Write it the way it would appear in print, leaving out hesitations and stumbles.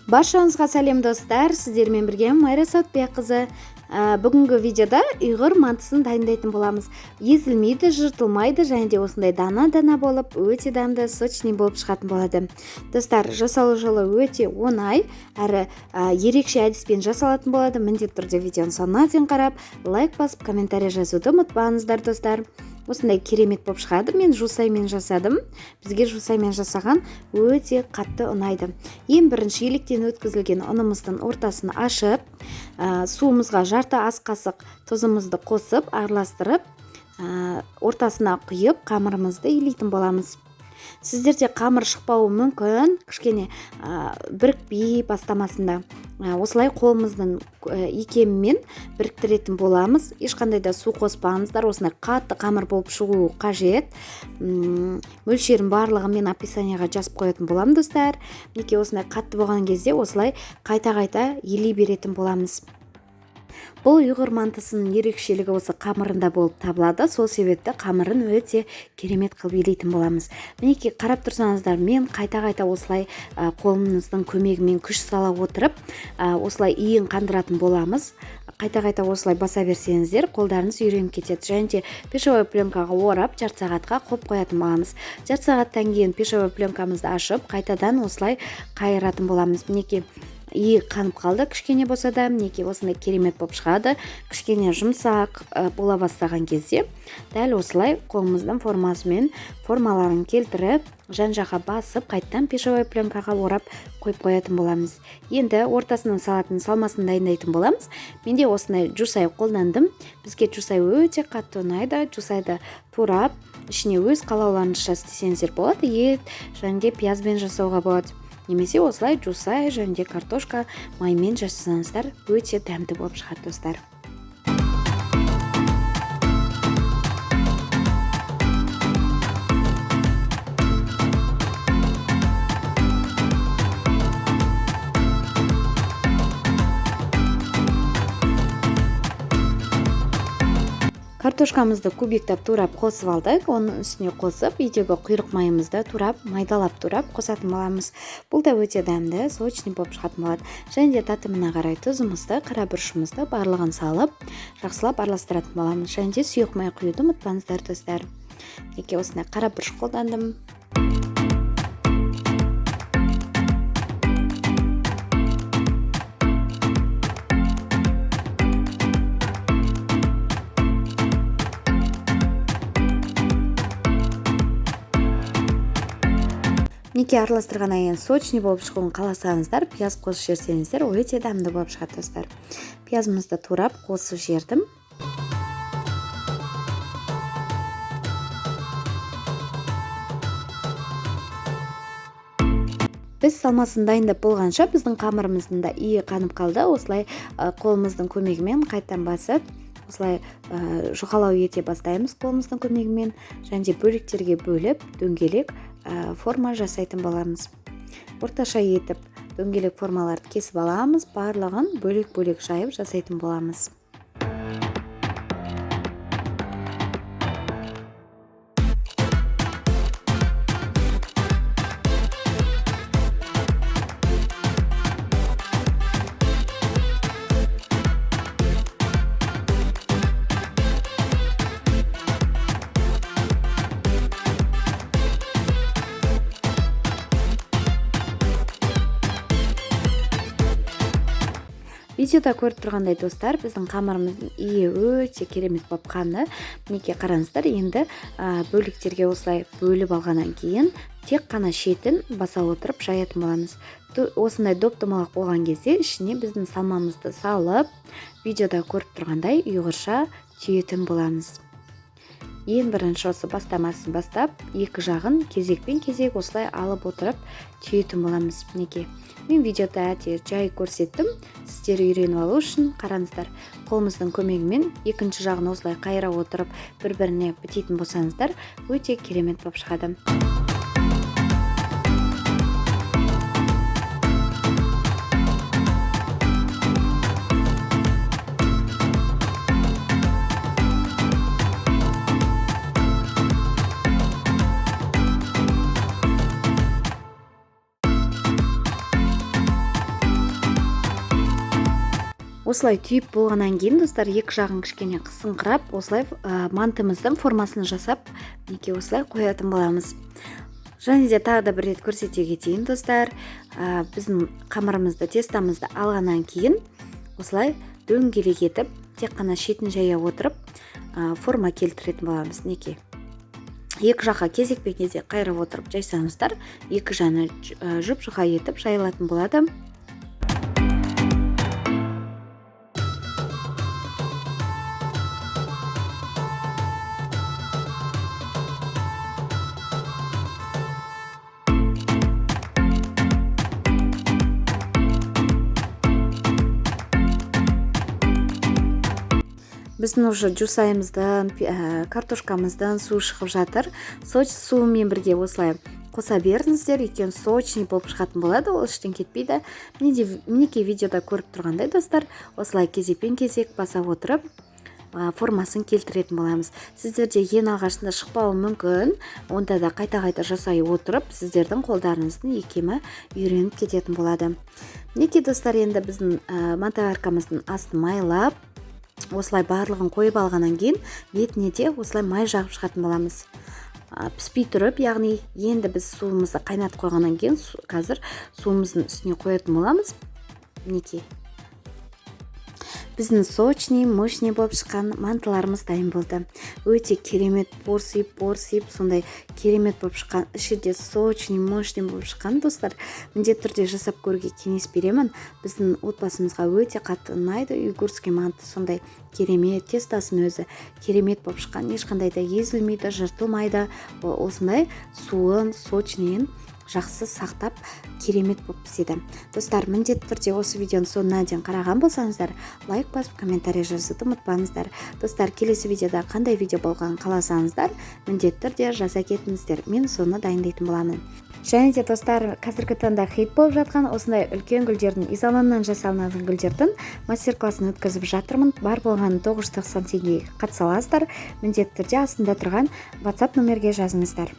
Баршаңызға сәлем достар, сіздермен бірге Майра Сатбекқызы. Бүгінгі видеода ұйғыр мантысын дайындайтын боламыз. Езілмейді, жыртылмайды және де осындай дана болып, өте дәмді, сочный болып шығатын болады. Достар, жасалу жолы өте оңай, әрі ерекше әдіспен жасалатын болады. Міндетті түрде видеоны соңына дейін қарап, лайк басып, комментарий жазуды ұмытпаңыздар достар. Осындай керемет болып шығады. Мен жусаймен жасадым. Бізге жусаймен жасаған өте қатты ұнайды. Ең бірінші електен өткізілген ұнымыздың ортасын ашып, суымызға жарты ас қасық тұзымызды қосып, араластырып, ортасына құйып, қамырымызды илейтін боламыз. Сіздерде қамыр шықпауы мүмкін, кішкене бірікпей бастамасында. Осылай қолымыздың икемімен біріктіретін боламыз. Ешқандай да су қоспаңыздар, осындай қатты қамыр болып шығуы қажет. Мөлшерін барлығы мен описанияға жазып қоятын болам достар. Неке осындай қатты болған кезде осылай қайта елей беретін боламыз. Бұл ұйғыр мантысының ерекшелігі осы қамырында болып табылады. Сол себепті қамырын өте керемет қылып илейтін боламыз. Мінекей қарап тұрсаңыздар, мен қайта осылай қолымыздың көмегімен күш сала отырып, осылай иін қандыратын боламыз. Қайта осылай баса берсеңіздер, қолдарыңыз үйреніп кетеді. Және де пешевой пленкаға орап, жарты сағатқа қойып қоятын боламыз. Жарты сағаттан кейін пешевой пленкамызды ашып, қайтадан осылай қайыратын боламыз. Мінекей иі қанып қалды, кішкене болса да, мінекей осындай керемет болып шығады. Кішкене жұмсақ бола бастаған кезде дәл осылай қолымыздың формасымен формаларын келтіріп, жан-жаққа басып, қайттан пешевой пленкаға орап қойып қоятын боламыз. Енді ортасынан салатын салмасын дайындайтын боламыз. Менде осындай жусай қолдандым. Бізге жусай өте қатты ұнайды. Жусайды турап, ішіне өз қалауларыңызша істесеңіздер болады. Ет және де пиязбен жасауға болады. Немесе осылай жусай және де картошка маймен жасасаңыздар өте дәмді болып шығады достар. Картошкамызды кубиктап турап қосып алдық. Оның үстіне қосып, үйдегі құйрық майымызды турап, майдалап турап қосатын боламыз. Бұл да өте дәмді, сочный болып шығатын болады. Және де татымына қарай тұзымызды, қарабұрышымызды барлығын салып, жақсылап араластыратын боламыз. Және де сұйық май құюды ұмытпаңыздар достар. Неке осындай қарабұрыш қолдандым. Неке араластырғаннан кейін сочный болып шығуын қаласаңыздар, пияз қосып жіберсеңіздер, өте дәмді болып шығады достар. Пиязымызды турап қосып жібердім. Біз салмасын дайындап болғанша, біздің қамырымыздың да иі қанып қалды. Осылай қолымыздың көмегімен қайттан басып, осылай жұқалау ете бастаймыз қолымыздың көмегімен. Және де бөліктерге бөліп, дөңгелек форма жасайтын боламыз. Орташа етіп дөңгелек формаларды кесіп аламыз, барлығын бөлек жайып жасайтын боламыз. Видеода көріп тұрғандай достар, біздің қамырымыздың иі өте керемет болып қанды. Мінекей қараңыздар, енді бөліктерге осылай бөліп алғаннан кейін тек қана шетін баса отырып жаятын боламыз. Осындай доп-домалақ болған кезде ішіне біздің салмамызды салып, видеода көріп тұрғандай ұйғырша түйетін боламыз. Ең бірінші осы бастамасын бастап, екі жағын кезекпен кезек осылай алып отырып түйетін боламыз. Мінекей мен видеода жай көрсеттім. Сіздер үйреніп алу үшін қараңыздар. Қолымыздың көмегімен екінші жағын осылай қайыра отырып бір-біріне бітейтін болсаңыздар, өте керемет болып шығады. Осылай түйіп болғаннан кейін достар, екі жағын кішкене қысыңқырап, осылай мантымыздың формасын жасап, мінекей осылай қоятын боламыз. Және де тағы да бір рет көрсете кетейін достар, біздің қамырымызды, тестамызды алғаннан кейін осылай дөңгелек етіп, тек қана шетін жая отырып, форма келтіретін боламыз. Мінекей екі жаққа кезек қайырып отырып жайсаңыздар, екі жаны жұп-жұқа етіп жайылатын болады. Біздің уже жусайымыздан, картошкамыздан су шығып жатыр. Суымен бірге осылай қоса беріңіздер, екен сочный болып шығатын болады, ол іштен кетпейді. Мінекей видеода көріп тұрғандай достар, осылай кезек баса отырып, формасын келтіретін боламыз. Сіздерде ең алғашында шықпауы мүмкін, онда да қайта жасай отырып, сіздердің қолдарыңыздың икемі үйреніп кететін болады. Мінекей достар, енді біздің мантоваркамыздың астын майлап, осылай барлығын қойып алғаннан кейін бетіне де осылай май жағып шығатын боламыз. Піспей тұрып, яғни енді біз суымызды қайнатып қойғаннан кейін қазір суымыздың үстіне қоятын боламыз. Мінекей біздің сочный, мощный болып шыққан мантыларымыз дайын болды. Өте керемет борсиып, сондай керемет болып шыққан, ішінде сочный, мощный болып шыққан достар. Міндетті түрде жасап көруге кеңес беремін. Біздің отбасымызға өте қатты ұнайды. Уйгурский манты сондай керемет, тестасын өзі керемет болып шыққан, ешқандай да езілмейді, жыртылмайды. Осындай суын, сочныйын жақсы сақтап, керемет болып піседі. Достар, міндетті түрде осы видеоның соңына дейін қараған болсаңыздар, лайк басып, комментарий жазуды ұмытпаңыздар. Достар, келесі видеода қандай видео болғанын қаласаңыздар, міндетті түрде жаза кетіңіздер. Мен соны дайындайтын боламын. Және де достар, қазіргі таңда хит болып жатқан осындай үлкен гүлдердің, изоланнан жасалынатын гүлдердің мастер-классын өткізіп жатырмын. Бар болғаны 990 теңгеге қатыса аласыздар. Міндетті түрде астында тұрған WhatsApp нөмерге жазыңыздар.